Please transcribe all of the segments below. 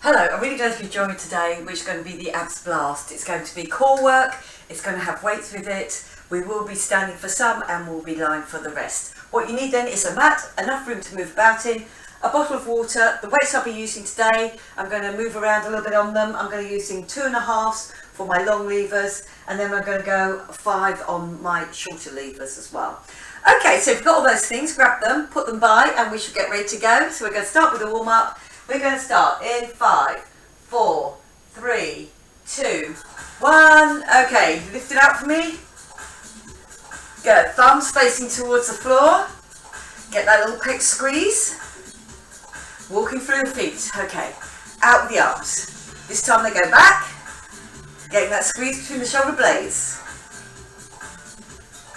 Hello, I'm really glad you could join me today, which is going to be the abs blast. It's going to be core work, it's going to have weights with it. We will be standing for some and we'll be lying for the rest. What you need then is a mat, enough room to move about in, a bottle of water. The weights I'll be using today, I'm going to move around a little bit on them. I'm going to be using 2.5s for my long levers, and then we're going to go 5 on my shorter levers as well. Okay, so if you've got all those things, grab them, put them by, and we should get ready to go. So we're going to start with a warm up. We're going to start in 5, 4, 3, 2, 1. Okay, lift it out for me. Good. Thumbs facing towards the floor. Get that little quick squeeze. Walking through the feet. Okay. Out with the arms. This time they go back. Getting that squeeze between the shoulder blades.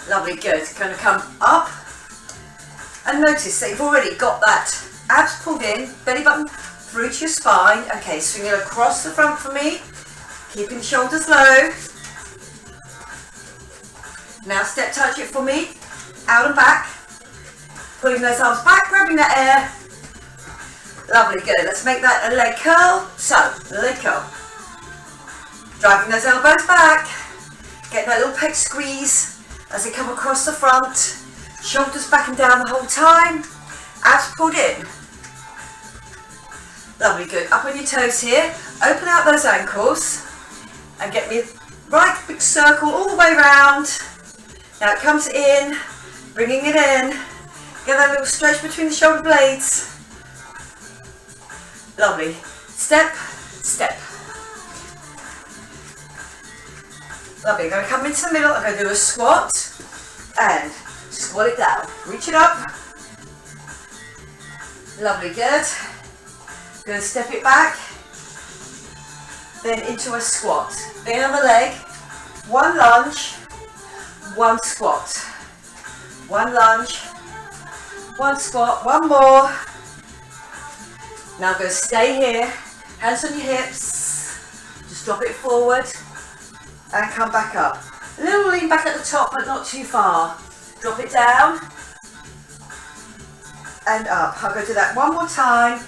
Lovely. Good. Going to come up. And notice that you've already got that abs pulled in, belly button through to your spine. Okay, swing it across the front for me, keeping the shoulders low. Now step touch it for me, out and back, pulling those arms back, grabbing that air. Lovely, good. Let's make that a leg curl. So, leg curl. Driving those elbows back, get that little pec squeeze as they come across the front, shoulders back and down the whole time. Abs pulled in. Lovely, good. Up on your toes here. Open out those ankles and get me a right big circle all the way around. Now it comes in, bringing it in. Get that little stretch between the shoulder blades. Lovely. Step, step. Lovely. I'm going to come into the middle. I'm going to do a squat and squat it down. Reach it up. Lovely, good. Going to step it back, then into a squat. Then on the leg, 1 lunge, 1 squat. 1 lunge, 1 squat, 1 more. Now I'm going to stay here, hands on your hips, just drop it forward and come back up. A little lean back at the top but not too far. Drop it down and up. I'm going to do that 1 more time.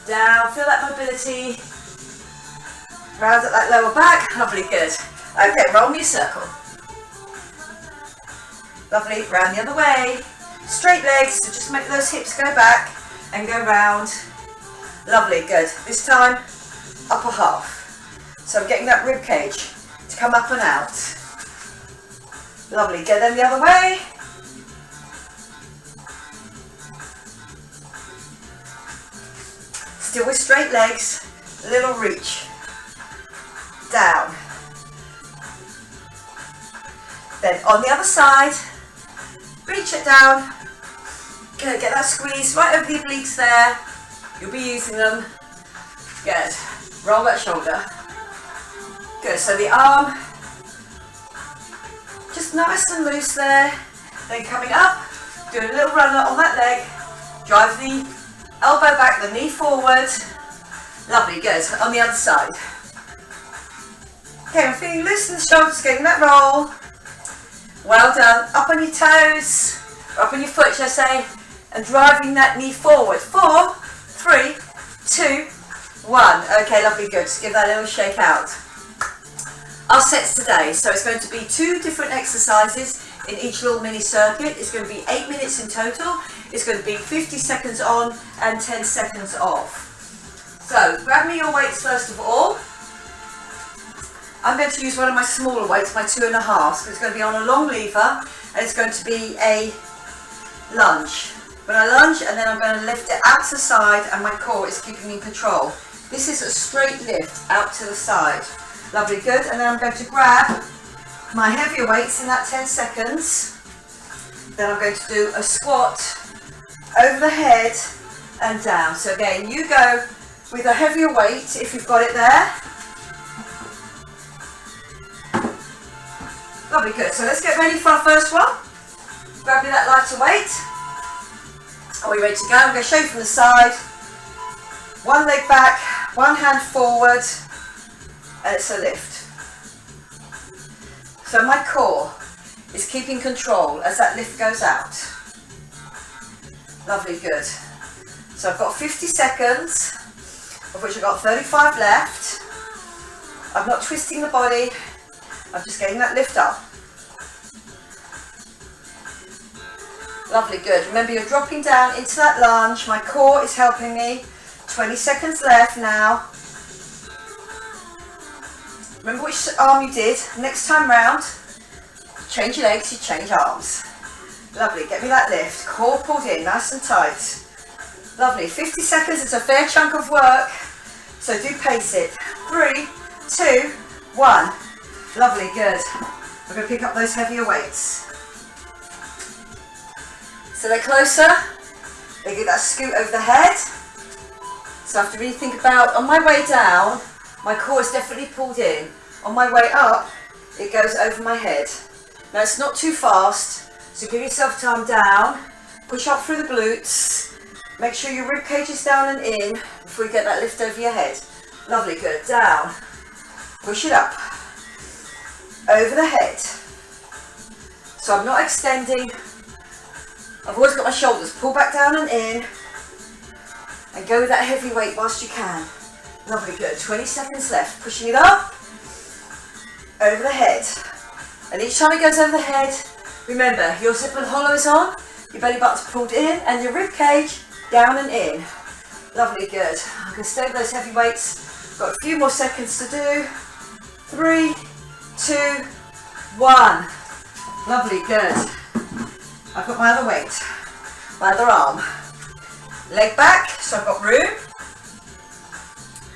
Down, feel that mobility. Round at that lower back. Lovely, good. Okay, roll me a circle. Lovely, round the other way. Straight legs, so just make those hips go back and go round. Lovely, good. This time, upper half. So I'm getting that rib cage to come up and out. Lovely, go then the other way. Still with straight legs, little reach, down. Then on the other side, reach it down. Good, get that squeeze right over the obliques there. You'll be using them. Good, roll that shoulder. Good, so the arm, just nice and loose there. Then coming up, doing a little runner on that leg. Drive the elbow back, the knee forward. Lovely, good. On the other side. Okay, I'm feeling loose in the shoulders, getting that roll. Well done. Up on your toes, or up on your foot, should I say, and driving that knee forward. 4, 3, 2, 1. Okay, lovely, good. Just give that a little shake out. Our sets today, so it's going to be 2 different exercises in each little mini circuit. It's going to be 8 minutes in total. It's going to be 50 seconds on and 10 seconds off. So grab me your weights first of all. I'm going to use one of my smaller weights, my 2.5. It's going to be on a long lever and it's going to be a lunge. When I lunge, and then I'm going to lift it out to the side, and my core is keeping me in control. This is a straight lift out to the side. Lovely, good. And then I'm going to grab my heavier weights in that 10 seconds. Then I'm going to do a squat over the head and down. So again, you go with a heavier weight if you've got it there. Lovely, good. So let's get ready for our first one. Grab me that lighter weight. Are we ready to go? I'm going to show you from the side. 1 leg back, 1 hand forward, and it's a lift. So my core is keeping control as that lift goes out. Lovely, good. So I've got 50 seconds. of which I've got 35 left. I'm not twisting the body, I'm just getting that lift up. Lovely, good. Remember, you're dropping down into that lunge. My core is helping me. 20 seconds left now. Remember which arm you did. Next time round, change your legs, you change arms. Lovely, get me that lift. Core pulled in, nice and tight. Lovely, 50 seconds, it's a fair chunk of work. So do pace it. 3, 2, 1. Lovely, good. I'm going to pick up those heavier weights. So they're closer, they get that scoot over the head. So I have to really think about, on my way down, my core is definitely pulled in. On my way up, it goes over my head. Now it's not too fast, so give yourself time down, push up through the glutes, make sure your rib cage is down and in before you get that lift over your head. Lovely, good, down, push it up, over the head. So I'm not extending. I've always got my shoulders, pull back down and in, and go with that heavy weight whilst you can. Lovely, good, 20 seconds left, pushing it up, over the head. And each time it goes over the head, remember, your zip and hollow is on, your belly button's pulled in, and your rib cage down and in. Lovely, good. I'm going to stay with those heavy weights. Got a few more seconds to do. 3, 2, 1. Lovely, good. I've got my other weight, my other arm. Leg back, so I've got room.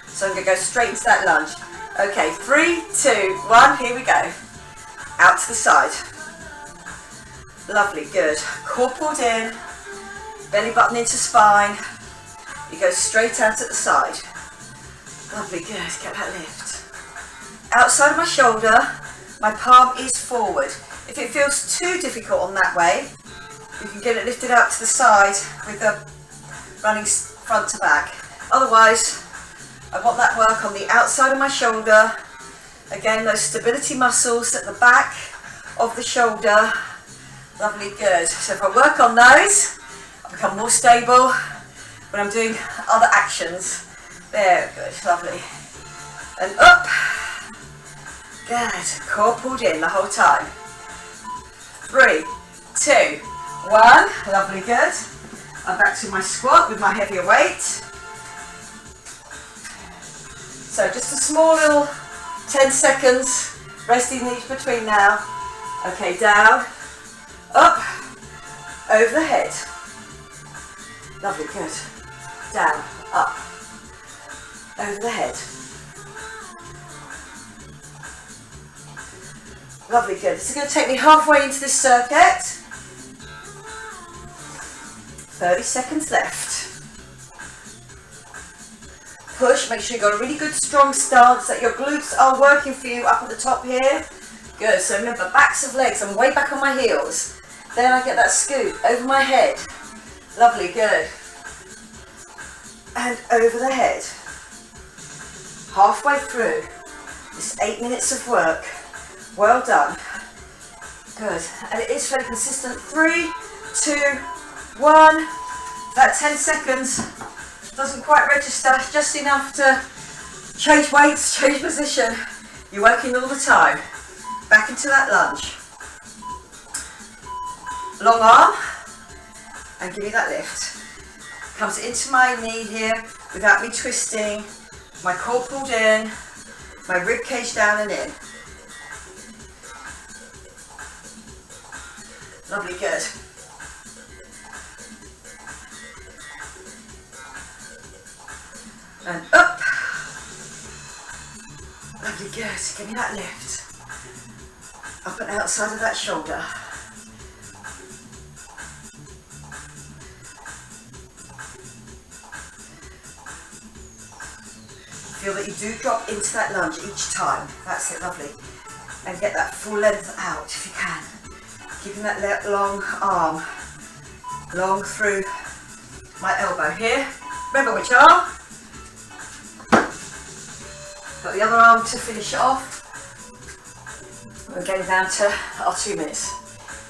So I'm going to go straight into that lunge. Okay, 3, 2, 1, here we go. Out to the side. Lovely, good. Core pulled in, belly button into spine. You go straight out at the side. Lovely, good, get that lift. Outside of my shoulder, my palm is forward. If it feels too difficult on that way, you can get it lifted out to the side with the running front to back. Otherwise, I want that work on the outside of my shoulder. Again, those stability muscles at the back of the shoulder. Lovely, good. So if I work on those, I become more stable when I'm doing other actions. There, good, lovely. And up. Good, core pulled in the whole time. 3, 2, 1, lovely, good. I'm back to my squat with my heavier weight. So just a small little 10 seconds, resting each between now. Okay, down, up, over the head. Lovely, good. Down, up, over the head. Lovely, good. This is going to take me halfway into this circuit. 30 seconds left. Push, make sure you've got a really good strong stance, that your glutes are working for you up at the top here. Good, so remember, backs of legs, I'm way back on my heels. Then I get that scoop over my head. Lovely, good. And over the head. Halfway through this 8 minutes of work. Well done. Good. And it is fairly consistent. 3, 2, 1. That 10 seconds doesn't quite register, just enough to change weights, change position. You're working all the time. Back into that lunge. Long arm, and give me that lift. Comes into my knee here without me twisting. My core pulled in, my rib cage down and in. Lovely, good. And up. Lovely, good. Give me that lift. Up and outside of that shoulder. Feel that you do drop into that lunge each time. That's it, lovely. And get that full length out if you can. Keeping that long arm long through my elbow here. Remember which arm. Got the other arm to finish it off. We're getting down to our 2 minutes.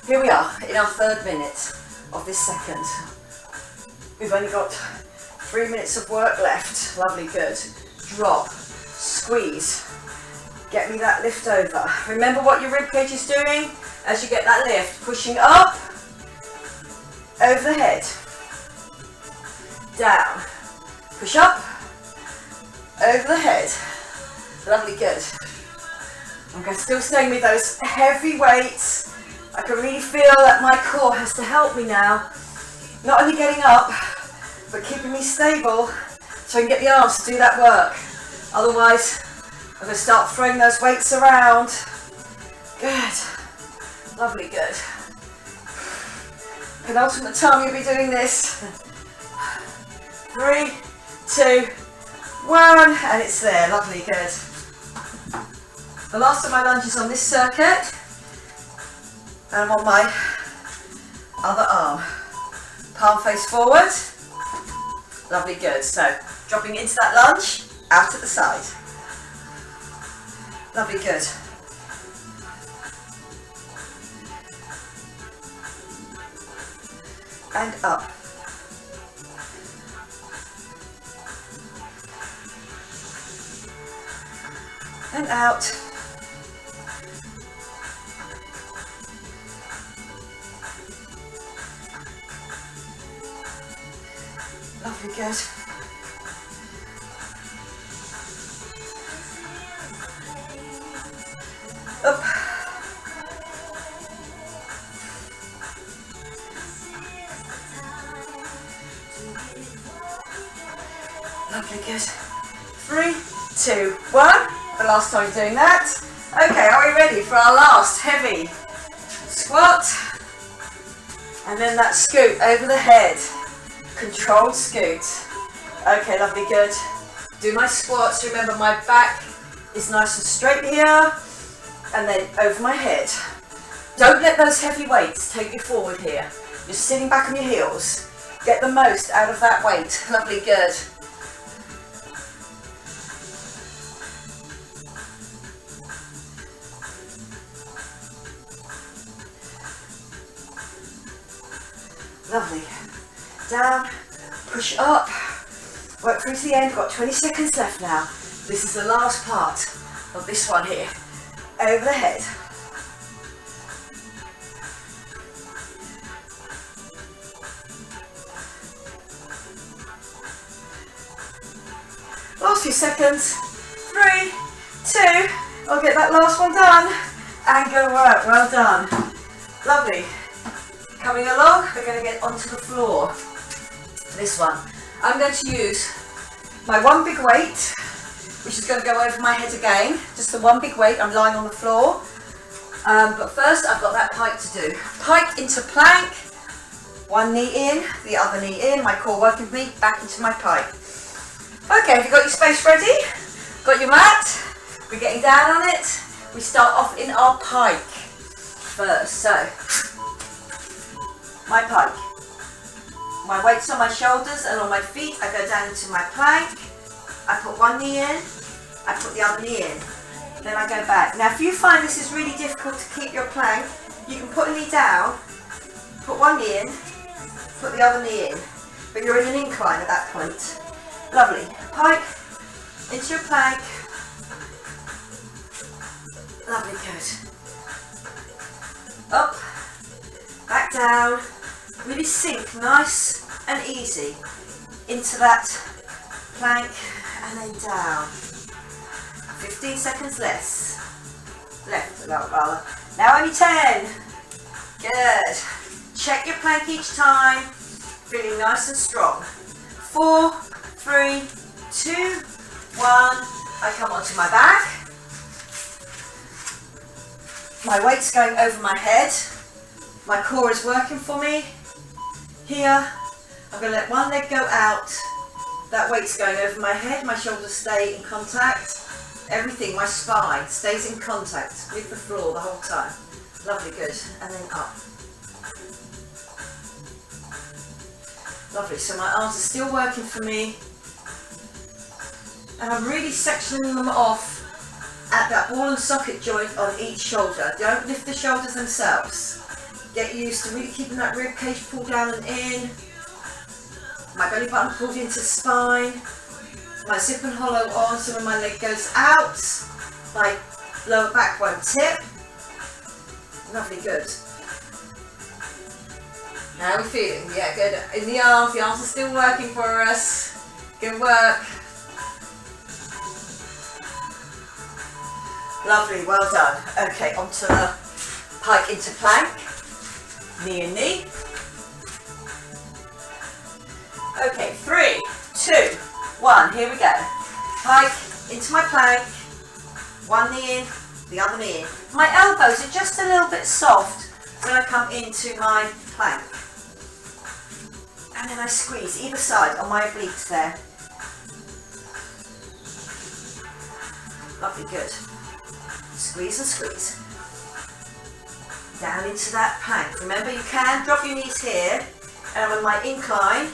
Here we are in our 3rd minute of this second. We've only got 3 minutes of work left. Lovely, good. Drop, squeeze. Get me that lift over. Remember what your rib cage is doing as you get that lift. Pushing up, over the head, down. Push up, over the head. Lovely, good. I'm still staying with those heavy weights. I can really feel that my core has to help me now. Not only getting up, but keeping me stable so I can get the arms to do that work. Otherwise, I'm going to start throwing those weights around. Good. Lovely, good. Penultimate time you'll be doing this. 3, 2, 1, and it's there. Lovely, good. The last of my lunges on this circuit, and I'm on my other arm. Palm face forward. Lovely, good. So, dropping into that lunge, out at the side. Lovely, good. And up. And out. Lovely, good. Up. Lovely, good. 3, 2, 1. The last time doing that. Okay, are we ready for our last heavy squat? And then that scoot over the head. Controlled scoot. Okay, lovely, good. Do my squats. Remember, my back is nice and straight here. And then over my head. Don't let those heavy weights take you forward here. You're sitting back on your heels. Get the most out of that weight. Lovely, good. Lovely. Down, push up, work through to the end. Got 20 seconds left now. This is the last part of this one here. Over the head. Last few seconds. 3, 2, I'll get that last one done. And good work, well done. Lovely. Coming along, we're going to get onto the floor. This one. I'm going to use my one big weight, which is going to go over my head again. Just the one big weight, I'm lying on the floor. But first I've got that pike to do. Pike into plank, one knee in, the other knee in, my core working for me, back into my pike. Okay, have you got your space ready? Got your mat? We're getting down on it. We start off in our pike first. So, my pike. My weight's on my shoulders and on my feet. I go down into my plank. I put one knee in. I put the other knee in. Then I go back. Now if you find this is really difficult to keep your plank, you can put a knee down, put one knee in, put the other knee in. But you're in an incline at that point. Lovely. Pike into your plank. Lovely, good. Up, back down. Really sink nice and easy into that plank and then down. 15 seconds left, rather. Now only 10. Good. Check your plank each time. Feeling nice and strong. 4, 3, 2, 1. I come onto my back. My weight's going over my head. My core is working for me. Here, I'm going to let one leg go out. That weight's going over my head. My shoulders stay in contact. Everything, my spine, stays in contact with the floor the whole time. Lovely, good. And then up. Lovely, so my arms are still working for me. And I'm really sectioning them off at that ball and socket joint on each shoulder. Don't lift the shoulders themselves. Get used to really keeping that rib cage pulled down and in. My belly button pulled into spine. My zip and hollow on, so when my leg goes out, my lower back won't tip. Lovely, good. How are we feeling? Yeah, good. In the arms are still working for us. Good work. Lovely, well done. Okay, onto the pike into plank. Knee and knee. Okay, 3, 2, 1, here we go. Pike into my plank. One knee in, the other knee in. My elbows are just a little bit soft when I come into my plank. And then I squeeze either side on my obliques there. Lovely, good. Squeeze and squeeze. Down into that plank. Remember, you can drop your knees here, and I'm on my incline.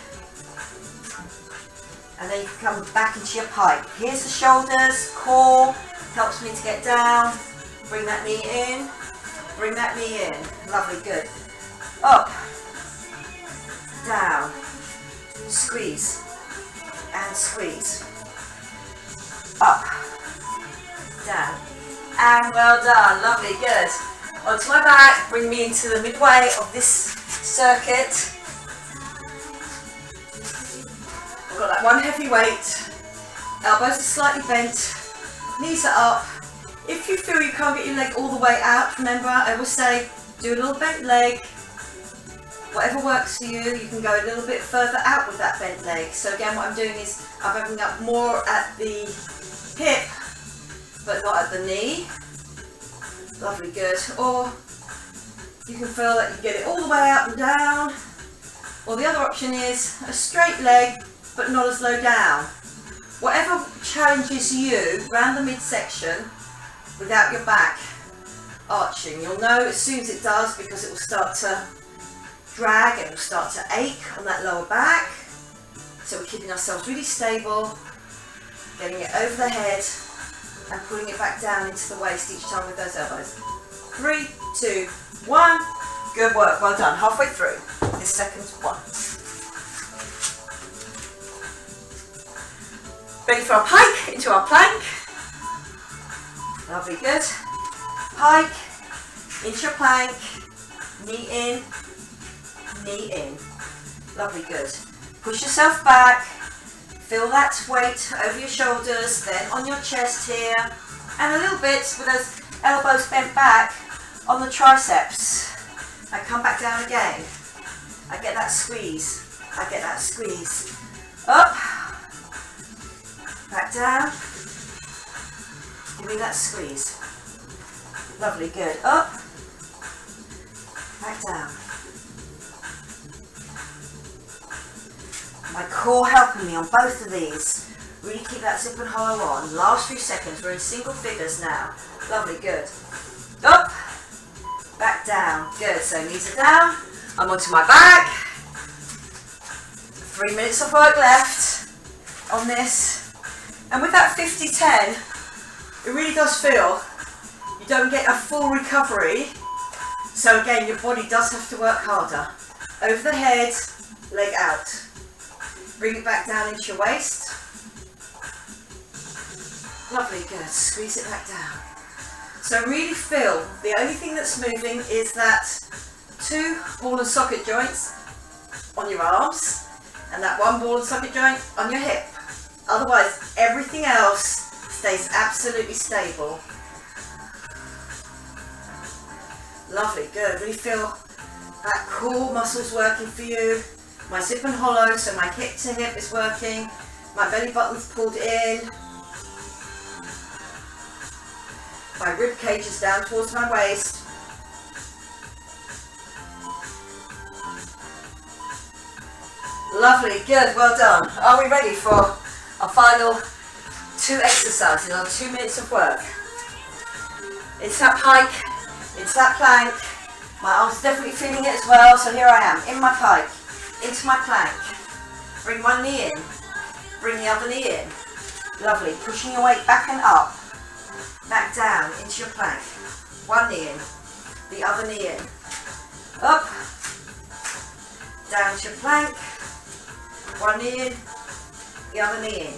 And then you can come back into your pike. Here's the shoulders, core, helps me to get down. Bring that knee in, bring that knee in. Lovely, good. Up, down, squeeze, and squeeze. Up, down, and well done. Lovely, good. Onto my back, bring me into the midway of this circuit. I've got that one heavy weight, elbows are slightly bent, knees are up. If you feel you can't get your leg all the way out, remember I always say do a little bent leg. Whatever works for you, you can go a little bit further out with that bent leg. So again, what I'm doing is I'm opening up more at the hip, but not at the knee. Lovely, good. Or you can feel that you get it all the way up and down. Or the other option is a straight leg, but not as low down. Whatever challenges you around the midsection without your back arching. You'll know as soon as it does because it will start to drag and it will start to ache on that lower back. So we're keeping ourselves really stable, getting it over the head and pulling it back down into the waist each time with those elbows. 3, 2, 1. Good work, well done. Halfway through this second one. Ready for our pike into our plank. Lovely, good. Pike into your plank. Knee in, knee in. Lovely, good. Push yourself back. Feel that weight over your shoulders, then on your chest here, and a little bit with those elbows bent back on the triceps. I come back down again. I get that squeeze. I get that squeeze. Up. Back down. Give me that squeeze. Lovely, good. Up. Back down. My core helping me on both of these. Really keep that zip and hollow on. Last few seconds, we're in single figures now. Lovely, good. Up. Back down. Good, so knees are down. I'm onto my back. 3 minutes of work left on this. And with that 50-10, it really does feel you don't get a full recovery. So again, your body does have to work harder. Over the head, leg out. Bring it back down into your waist. Lovely, good. Squeeze it back down. So really feel the only thing that's moving is that 2 ball and socket joints on your arms and that 1 ball and socket joint on your hip. Otherwise, everything else stays absolutely stable. Lovely, good. Really feel that core muscles working for you. My zip and hollow, so my hip to hip is working. My belly button's pulled in. My rib cage is down towards my waist. Lovely, good, well done. Are we ready for our final 2 exercises, our 2 minutes of work? It's that pike, it's that plank. My arm's definitely feeling it as well, so here I am, in my pike. Into my plank. Bring one knee in. Bring the other knee in. Lovely. Pushing your weight back and up. Back down into your plank. One knee in. The other knee in. Up. Down to your plank. One knee in, the other knee in.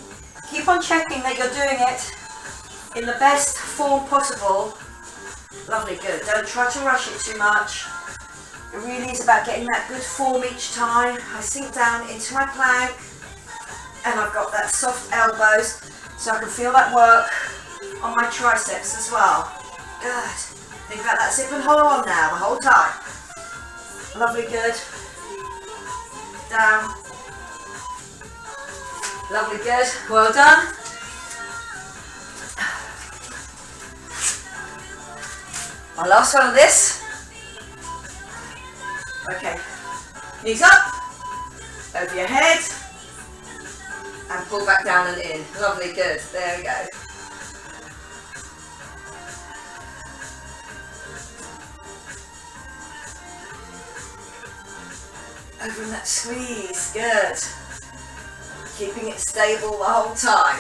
Keep on checking that you're doing it in the best form possible. Lovely, good. Don't try to rush it too much. It really is about getting that good form each time. I sink down into my plank and I've got that soft elbows so I can feel that work on my triceps as well. Good. Think about that zip and hold on now the whole time. Lovely, good. Down. Lovely, good. Well done. My last one of this. Okay. Knees up. Over your head. And pull back down and in. Lovely, good. There we go. Over in that squeeze. Good. Keeping it stable the whole time.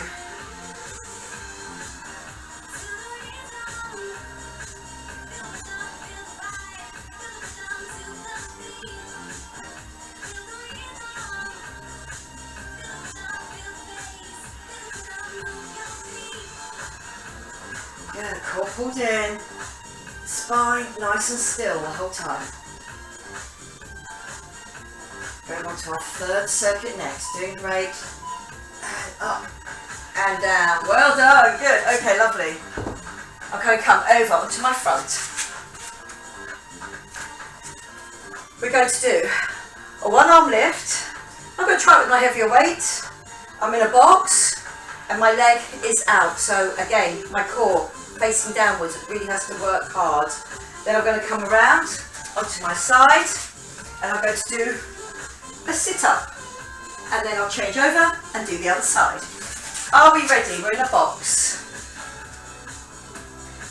Good, core pulled in, spine nice and still the whole time. Going on to our third circuit next, doing great. And up and down, well done, good, okay, lovely. I'm going to come over onto my front. We're going to do a one arm lift. I'm going to try it with my heavier weight. I'm in a box and my leg is out, so again, my core facing downwards, it really has to work hard. Then I'm going to come around onto my side and I'm going to do a sit-up and then I'll change over and do the other side. Are we ready? We're in a box.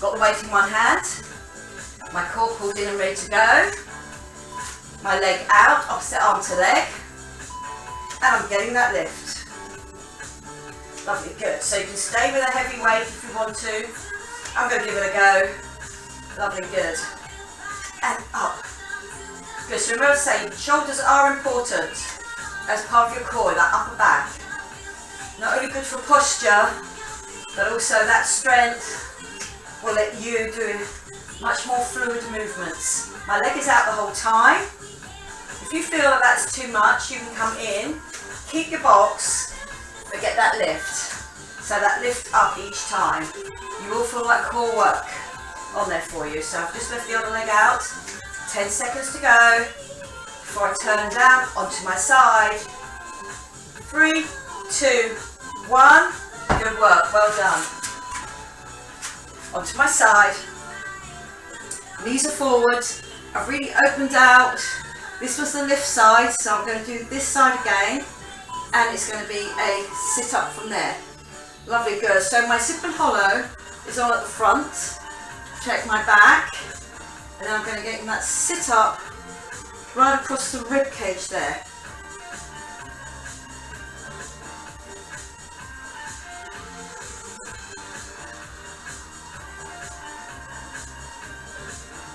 Got the weight in one hand, my core pulled in and ready to go, my leg out, opposite arm to leg, and I'm getting that lift. Lovely, good. So you can stay with a heavy weight if you want to. I'm going to give it a go. Lovely, good. And up. Good, so remember to say, shoulders are important as part of your core, that upper back. Not only good for posture, but also that strength will let you do much more fluid movements. My leg is out the whole time. If you feel that that's too much, you can come in, keep your box, but get that lift. So that lift up each time. You will feel that core work on there for you. So I've just left the other leg out. 10 seconds to go before I turn down onto my side. 3, 2, 1. Good work, well done. Onto my side. Knees are forward. I've really opened out. This was the lift side, so I'm going to do this side again. And it's going to be a sit up from there. Lovely, good. So my zip and hollow is on at the front. Check my back. And then I'm going to get in that sit up right across the rib cage there.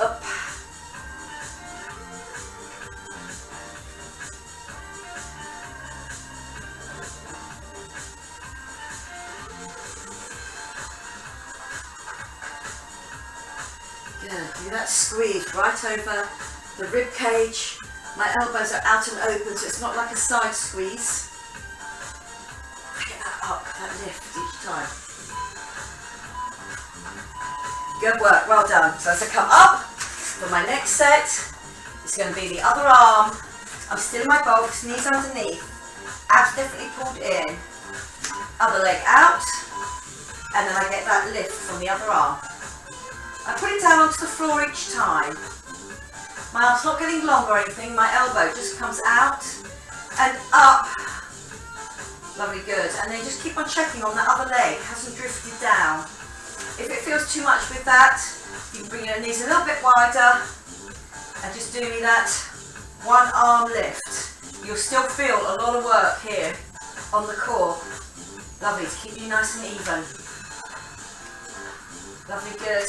Up. Good. Do that squeeze right over the rib cage. My elbows are out and open, so it's not like a side squeeze. Get that up, that lift each time. Good work, well done. So as I come up for my next set, it's going to be the other arm. I'm still in my box, knees underneath, abs definitely pulled in, other leg out, and then I get that lift from the other arm. I put it down onto the floor each time. My arm's not getting long or anything, my elbow just comes out and up. Lovely, good. And then just keep on checking on that other leg, hasn't drifted down. If it feels too much with that, you can bring your knees a little bit wider and just do me that one arm lift. You'll still feel a lot of work here on the core. Lovely, to keep you nice and even. Lovely, good.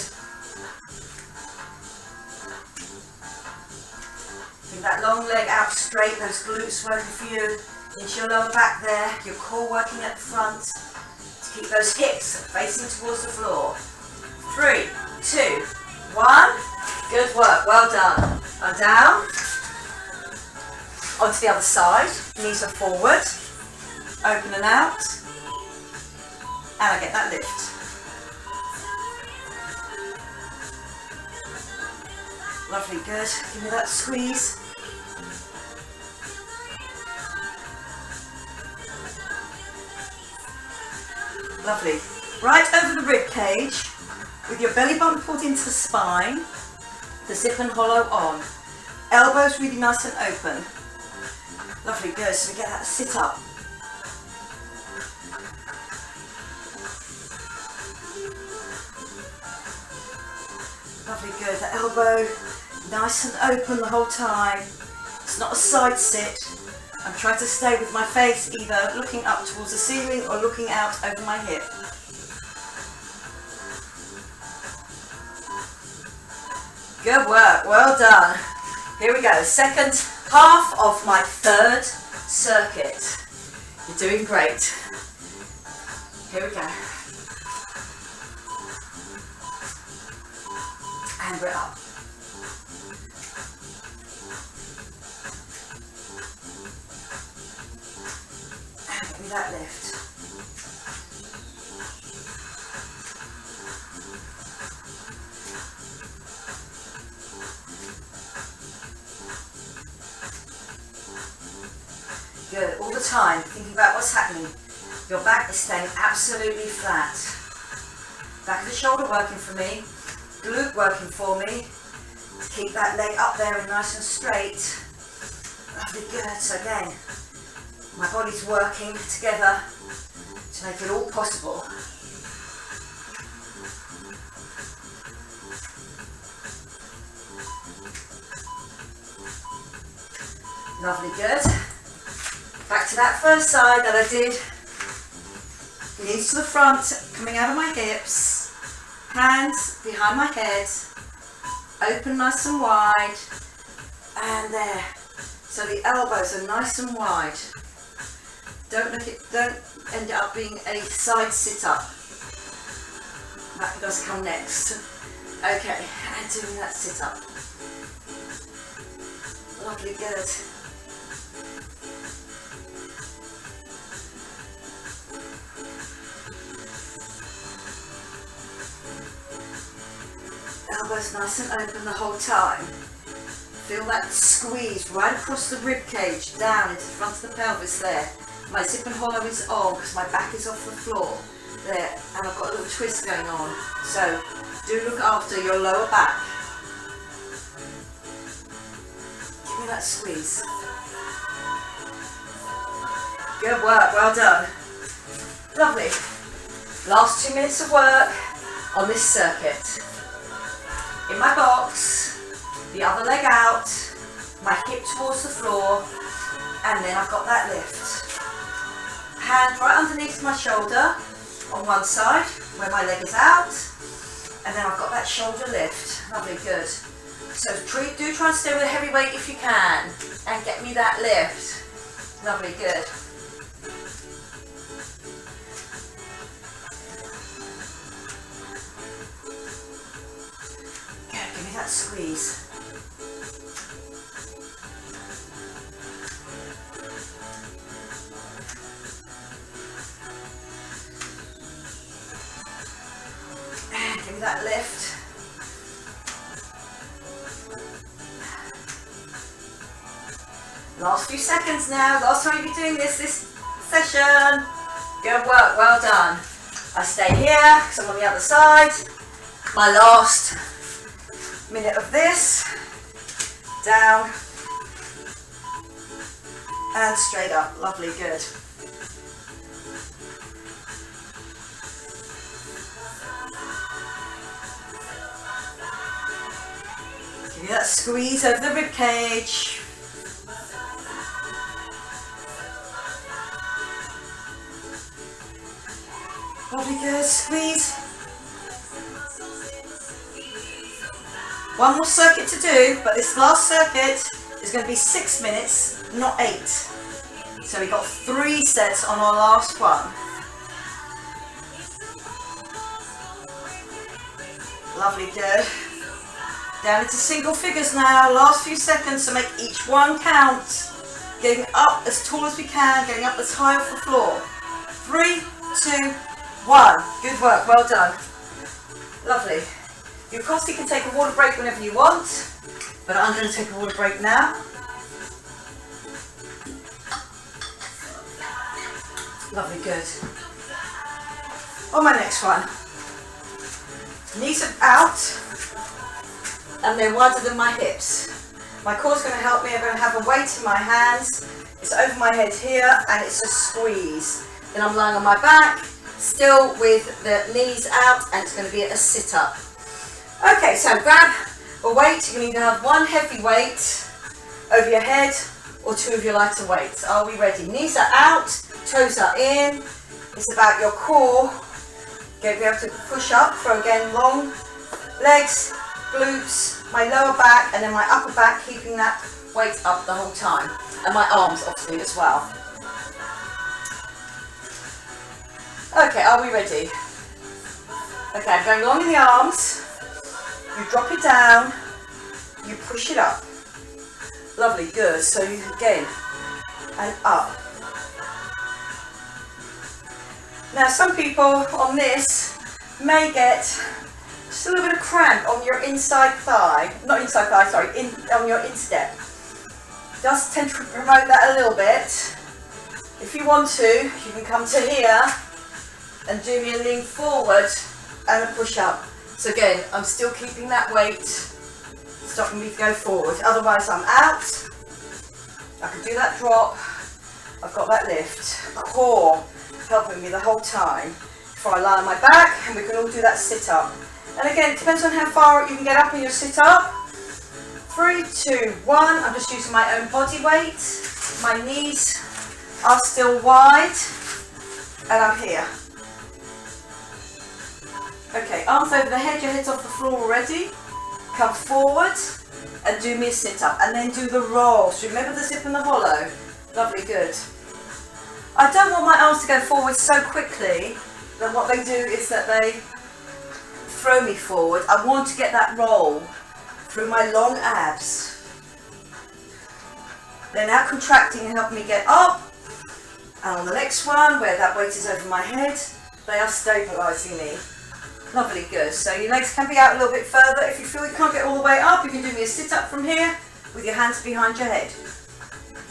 Bring that long leg out straight, those glutes working for you. into your lower back there, your core working at the front, to keep those hips facing towards the floor. 3, 2, 1. Good work, well done. And down, onto the other side, knees are forward, open and out, and I get that lift. Lovely, good. Give me that squeeze. Lovely. Right over the rib cage, with your belly button pulled into the spine, the zip and hollow on. Elbows really nice and open. Lovely, good. So we get that sit up. Lovely, good. The elbow nice and open the whole time. It's not a side sit. I'm trying to stay with my face either looking up towards the ceiling or looking out over my hip. Good work, well done. Here we go, second half of my third circuit. You're doing great. Here we go. And we're up. And give me that lift. Good, all the time, thinking about what's happening. Your back is staying absolutely flat. Back of the shoulder working for me, glute working for me, to keep that leg up there and nice and straight. Lovely, good. So again, my body's working together to make it all possible. Lovely, good. Back to that first side that I did. Knees to the front, coming out of my hips. Hands behind my head. Open nice and wide. And there. So the elbows are nice and wide. Don't end up being a side sit up. That does come next. Okay, and doing that sit up. Lovely, good. Elbows nice and open the whole time. Feel that squeeze right across the rib cage, down into the front of the pelvis there. My zip and hollow is on because my back is off the floor. There, and I've got a little twist going on. So do look after your lower back. Give me that squeeze. Good work, well done. Lovely. Last 2 minutes of work on this circuit. In my box, the other leg out, my hip towards the floor, and then I've got that lift. Hand right underneath my shoulder on one side, where my leg is out, and then I've got that shoulder lift. Lovely, good. So do try and stay with a heavy weight if you can, and get me that lift. Lovely, good. Give me that squeeze. And give me that lift. Last few seconds now. Last time you'll be doing this session. Good work, well done. I stay here because I'm on the other side. My last minute of this, down and straight up. Lovely, good. Give me that squeeze over the rib cage. Lovely, good. Squeeze. One more circuit to do, but this last circuit is going to be 6 minutes, not 8. So we got 3 sets on our last one. Lovely, good. Down into single figures now, last few seconds, so make each one count. Getting up as tall as we can, getting up as high off the floor. 3, 2, 1. Good work, well done. Lovely. You, of course, you can take a water break whenever you want, but I'm going to take a water break now. Lovely, good. On my next one, knees are out and they're wider than my hips. My core's going to help me. I'm going to have a weight in my hands. It's over my head here and it's a squeeze. Then I'm lying on my back, still with the knees out, and it's going to be a sit-up. Okay, so grab a weight. You can either have one heavy weight over your head or 2 of your lighter weights. Are we ready? Knees are out, toes are in. It's about your core. Okay, be able to push up for, again, long legs, glutes, my lower back, and then my upper back, keeping that weight up the whole time. And my arms, obviously, as well. Okay, are we ready? Okay, I'm going long in the arms. You drop it down. You push it up. Lovely, good. So you again, and up. Now, some people on this may get just a little bit of cramp on your inside thigh. Not inside thigh, sorry, on your instep. It does tend to promote that a little bit. If you want to, you can come to here and do me a lean forward and a push up. So again, I'm still keeping that weight, stopping me to go forward. Otherwise, I'm out. I can do that drop. I've got that lift. Core helping me the whole time. Before I lie on my back, and we can all do that sit up. And again, it depends on how far you can get up in your sit up. 3, 2, 1. I'm just using my own body weight. My knees are still wide, and I'm here. Okay, arms over the head, your head's off the floor already. Come forward and do me a sit-up, and then do the roll. So remember the zip and the hollow. Lovely, good. I don't want my arms to go forward so quickly that what they do is that they throw me forward. I want to get that roll through my long abs. They're now contracting and helping me get up. And on the next one, where that weight is over my head, they are stabilising me. Lovely, good. So your legs can be out a little bit further. If you feel you can't get all the way up, you can do me a sit up from here with your hands behind your head.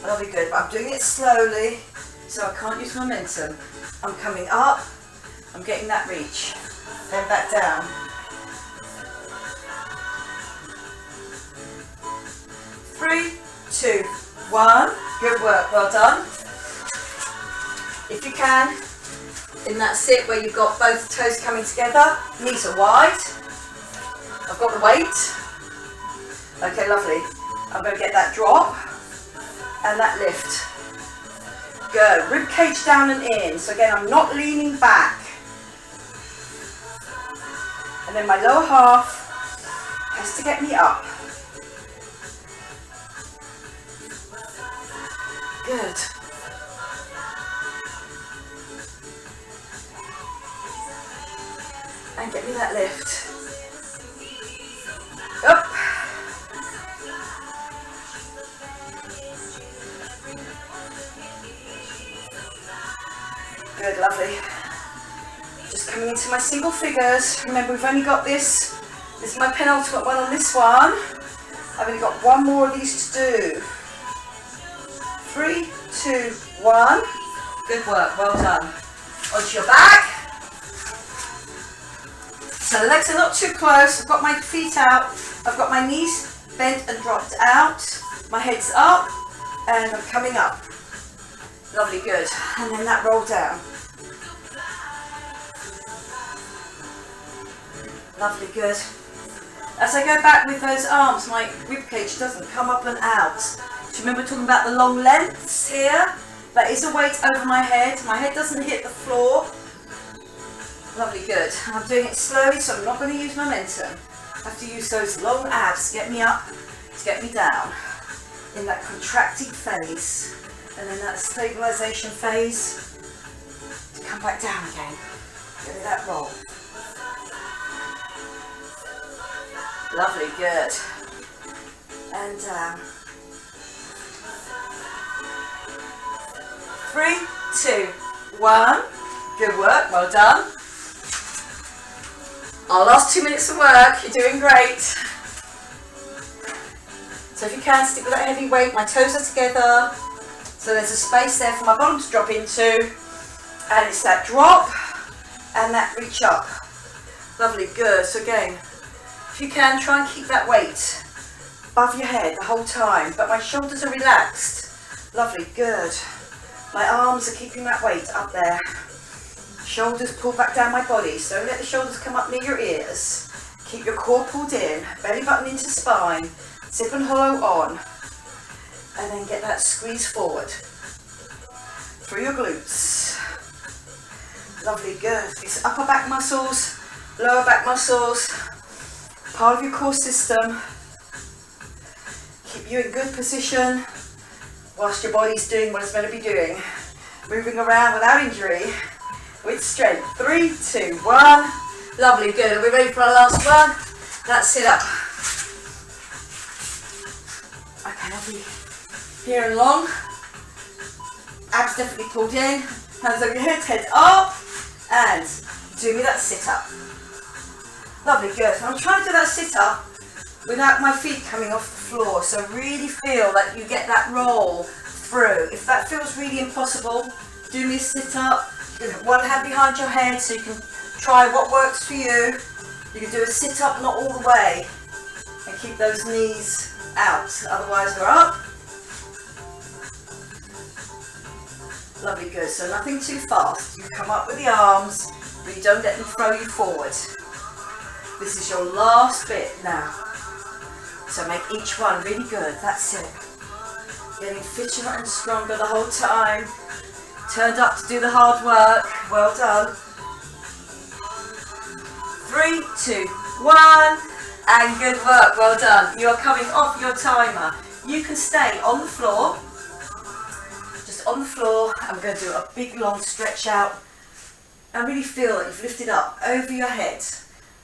Lovely, good. But I'm doing it slowly, so I can't use momentum. I'm coming up, I'm getting that reach. Then back down. 3, 2, 1. Good work, well done. If you can, in that sit where you've got both toes coming together, knees are wide. I've got the weight. Okay, lovely. I'm going to get that drop and that lift. Good. Rib cage down and in. So again, I'm not leaning back. And then my lower half has to get me up. Good. And get me that lift. Up. Good, lovely. Just coming into my single figures. Remember, we've only got this. This is my penultimate one on this one. I've only got one more of these to do. 3, 2, 1. Good work, well done. Onto your back. So the legs are not too close. I've got my feet out. I've got my knees bent and dropped out. My head's up and I'm coming up. Lovely, good. And then that roll down. Lovely, good. As I go back with those arms, my rib cage doesn't come up and out. Do you remember talking about the long lengths here? That is a weight over my head. My head doesn't hit the floor. Lovely, good. I'm doing it slowly, so I'm not going to use momentum. I have to use those long abs to get me up, to get me down in that contracting phase. And then that stabilisation phase to come back down again. Give me that roll. Lovely, good. And down. 3, 2, 1. Good work, well done. Our last 2 minutes of work, you're doing great. So if you can, stick with that heavy weight, my toes are together. So there's a space there for my bottom to drop into. And it's that drop and that reach up. Lovely, good. So again, if you can, try and keep that weight above your head the whole time. But my shoulders are relaxed. Lovely, good. My arms are keeping that weight up there. Shoulders pull back down my body. So let the shoulders come up near your ears. Keep your core pulled in. Belly button into spine. Zip and hollow on. And then get that squeeze forward. Through your glutes. Lovely, good. These upper back muscles, lower back muscles, part of your core system. Keep you in good position whilst your body's doing what it's meant to be doing. Moving around without injury, with strength. 3, 2, 1. Lovely, good. Are we ready for our last one? That's sit up. Okay, lovely. Here and long. Abs definitely pulled in. Hands over your head, head up. And do me that sit up. Lovely, good. So I'm trying to do that sit up without my feet coming off the floor. So really feel that you get that roll through. If that feels really impossible, do me a sit up. One hand behind your head so you can try what works for you. You can do a sit up, not all the way. And keep those knees out. Otherwise we're up. Lovely, good. So nothing too fast. You come up with the arms, but you don't let them throw you forward. This is your last bit now. So make each one really good. That's it. Getting fitter and stronger the whole time. Turned up to do the hard work. Well done. 3, 2, 1. And good work. Well done. You are coming off your timer. You can stay on the floor. On the floor, I'm going to do a big long stretch out and really feel that you've lifted up over your head.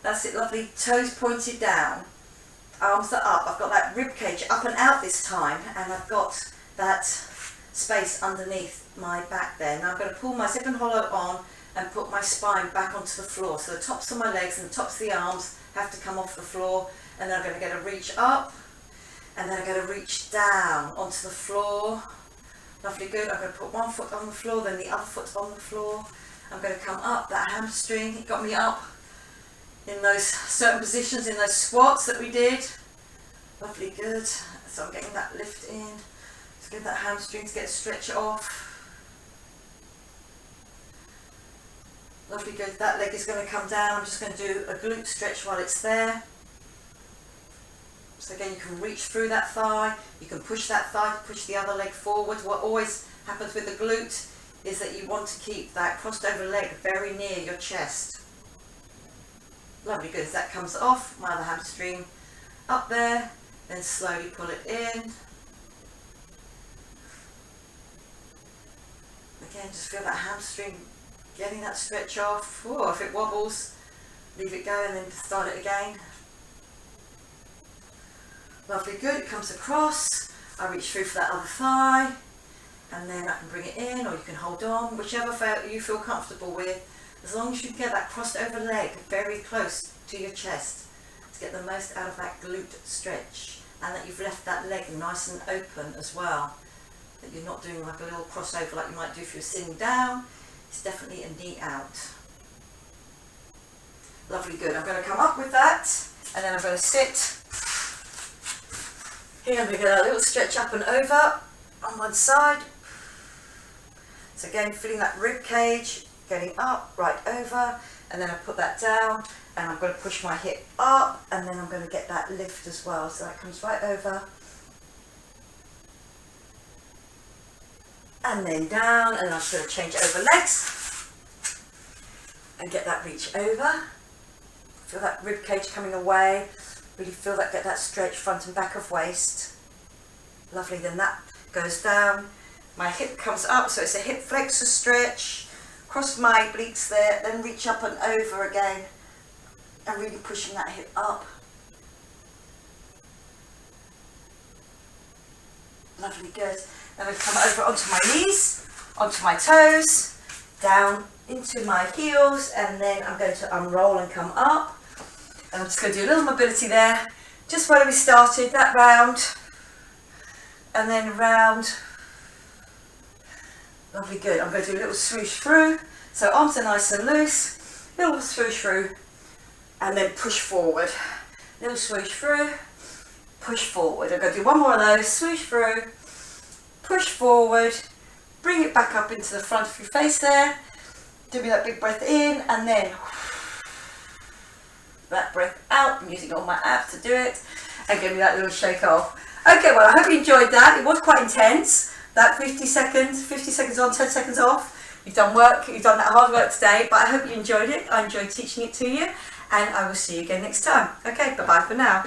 That's it, lovely. Toes pointed down, arms are up. I've got that rib cage up and out this time, and I've got that space underneath my back there. Now I'm going to pull my zip and hollow on and put my spine back onto the floor. So the tops of my legs and the tops of the arms have to come off the floor, and then I'm going to get a reach up, and then I'm going to reach down onto the floor. Lovely, good. I'm going to put one foot on the floor, then the other foot on the floor. I'm going to come up, that hamstring, it got me up in those certain positions, in those squats that we did. Lovely, good. So I'm getting that lift in. Let's get that hamstring to get a stretch off. Lovely, good. That leg is going to come down. I'm just going to do a glute stretch while it's there. So again, you can reach through that thigh, you can push that thigh to push the other leg forward. What always happens with the glute is that you want to keep that crossed over leg very near your chest. Lovely, good. As that comes off, my other hamstring up there, then slowly pull it in. Again, just feel that hamstring getting that stretch off. Oh, if it wobbles, leave it go and then start it again. Lovely, good. It comes across. I reach through for that other thigh, and then I can bring it in, or you can hold on, whichever you feel comfortable with, as long as you get that crossed over leg very close to your chest to get the most out of that glute stretch, and that you've left that leg nice and open as well, that you're not doing like a little crossover like you might do if you're sitting down. It's definitely a knee out. Lovely, good. I'm going to come up with that, and then I'm going to sit. Here we get a little stretch up and over on one side. So again, feeling that rib cage, getting up, right over, and then I put that down, and I'm going to push my hip up, and then I'm going to get that lift as well. So that comes right over, and then down, and I'm just going to change over legs, and get that reach over. Feel that rib cage coming away. Really feel that, get that stretch front and back of waist. Lovely, then that goes down, My hip comes up, so it's a hip flexor stretch. Cross my obliques there, then reach up and over again. And really pushing that hip up. Lovely, good. Then I come over onto my knees, onto my toes, down into my heels, and then I'm going to unroll and come up. And I'm just going to do a little mobility there, just where we started, that round, and then round. Lovely, good. I'm going to do a little swoosh through, so arms are nice and loose, little swoosh through, and then push forward. Little swoosh through, push forward. I'm going to do one more of those, swoosh through, push forward, bring it back up into the front of your face there. Give me that big breath in, and then that breath out. I'm using all my abs to do it, and give me that little shake off. Okay, well, I hope you enjoyed that. It was quite intense. That 50 seconds on, 10 seconds off. You've done work, you've done that hard work today, but I hope you enjoyed it. I enjoyed teaching it to you, and I will see you again next time. Okay, bye-bye for now.